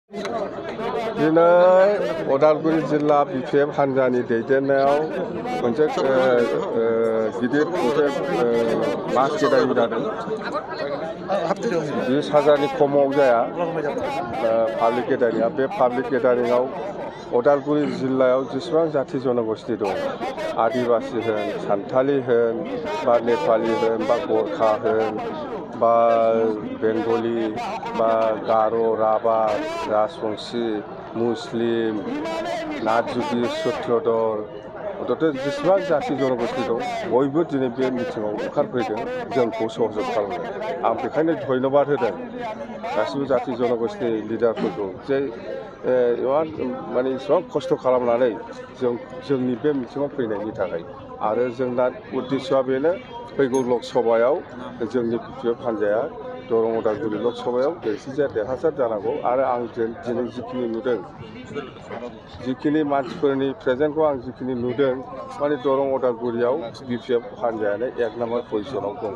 दिनै उदालगुरि जिल्ला बिपिएफ हान्जानि दैदेननायाव मोनसे गिदिर मास गेदारिं जादों। 20,000नि खमाव जाया पाब्लिक गेदारिंआ। बे पाब्लिक गेदारिंआव उदालगुरि जिल्लायाव जेसेबां जाथि जनगोष्ठी दं, आदिबासि होन, सान्थालि होन, बा नेपालि होन, बा गरखा होन, बा बेंगलि, बा गार', राभा, राजबंशी, मुस्लिम, नाथजुति, सूत्रधर, जेसेबां जाथि जनगोष्ठी दं बयबो दिनै बे मिटिङाव ओंखारफैदों, जोंखौ सहयोग खालामदों। आं बेखायनो धन्यबाद होदों गासिबो जाथि जनगोष्ठी लिडारफोरखौ जे माने इसेबां खस्थ' खालामनानै जोंनि बे मिटिङाव फैनायनि थाखाय। आरो जोंना उद्देश्यआ बेनो, फैगौ लकसभायाव जोंनि बिपिएफ हान्जाया दरं उदालगुरि लकसभायाव जायखिजाया देरहासार जानांगौ। आरो आं दिनै जिखिनि नुदों, जिखिनि मानसिफोरनि प्रेजेन्टखौ आं जिखिनि नुदों, माने दरं उदालगुरियाव बिपिएफ हान्जायानो 1 नाम्बार पजिसनाव दङ।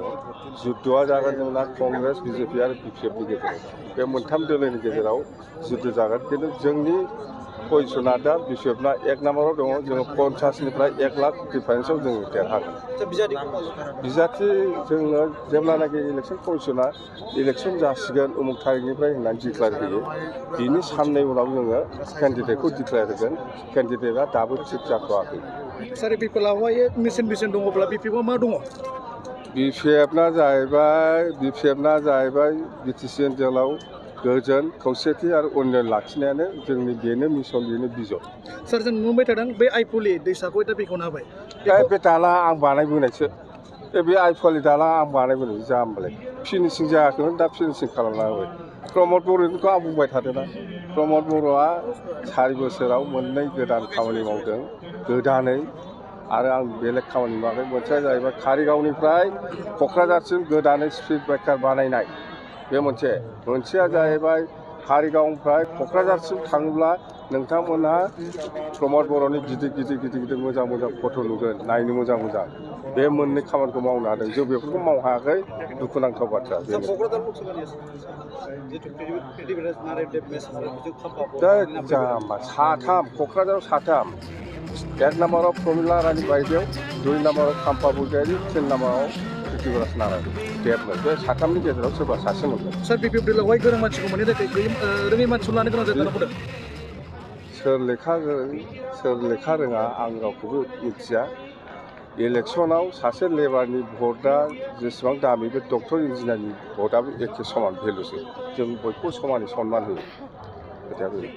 जुद्धआ जागोन जोंना कंग्रेस, बिजेपि आरो बिपिएफनि गेजेराव। बे मोनथाम दोलोनि गेजेराव जुद्ध जागोन। खिन्थु जोंनि पजिसना दा बिपिएफना 1 नाम्बाराव दङ। जोङो 50निफ्राय 1 लाख डिफारेन्सआव जोङो देरहागोन। बिजाथि जोङो जेब्लानाखि इलेक्सन कमिसना इलेक्सन जासिगोन उमुक थारिखनिफ्राय होननानै डिक्लेयार होयो, बिनि साननै उनाव जोङो केन्डिडेटखौ डिक्लेयार होगोन। केन्डिडेटआ दाबो थिग जाथ'वाखै। सार बिपिएफआवहाय मिशन दङब्ला बिपिएफआव मा दङ? बिपिएफना जाहैबाय बिटिसि ओनसोलाव गोजोन, खौसेथि आरो उन्नयन लाखिनायानो जोंनि बेनो मिशन, बेनो बिजन। सार जों नुबाय थादों बे आइफुलि दैसाखौ दा बेखेवना होबाय। बे दालां आं बानायबोनायसो। बे आइफुलि दालां आं बानायबोनाय जाम्बालाय फिनिशिं जायाखैमोन, दा फिनिशिं खालामना होबाय। प्रमद बर'निखौ आं बुंबाय थादोंना। प्रमद बर'आ 4 बोसोराव मोननै गोदान खामानि मावदों, गोदानै। आरो आं बेलेग खामानि मावाखै। मोनसेया जाहैबाय कारिगावनिफ्राय क'क्राझारसिम गोदानै स्पिड ब्रेकार बानायनाय, बे मोनसेया जाहैबाय कारिगावनिफ्राय क'क्राझारसिम थाङोब्ला नोंथांमोनहा प्रमद बर'नि गिदिर मोजां फट' नुगोन, नायनो मोजां। बे मोननै खामानिखौ मावनो हादों। जों बेफोरखौ मावनो हायाखै, दुखुनांथाव बाथ्रा। साथाम क'क्राझाराव 1 नाम्बाराव प्रमिला रानी बायदेव, 2 नाम्बाराव खाम्फा बरगयारी, 3 नाम्बाराव कृतिबराज नारायण देबमोन। बे साथामनि गेजेराव सोरबा सासे मोनगोन। सार बिपिएफ दोलोआवहाय गोरों मानसिखौ मोननो थाखाय रोङै मानसिखौ लानो गोनां जादों। सोर लेखा गोरों, सोर लेखा रोङा आं रावखौबो मिथिया। इलेक्सनाव सासे लेबारनि भटआ जेसेबां दामि, बे डक्टर इन्जिनियारनि भटआबो एखे समान भेलुसो। जों बयखौबो समानै सनमान होयो। खोथाया बेनो।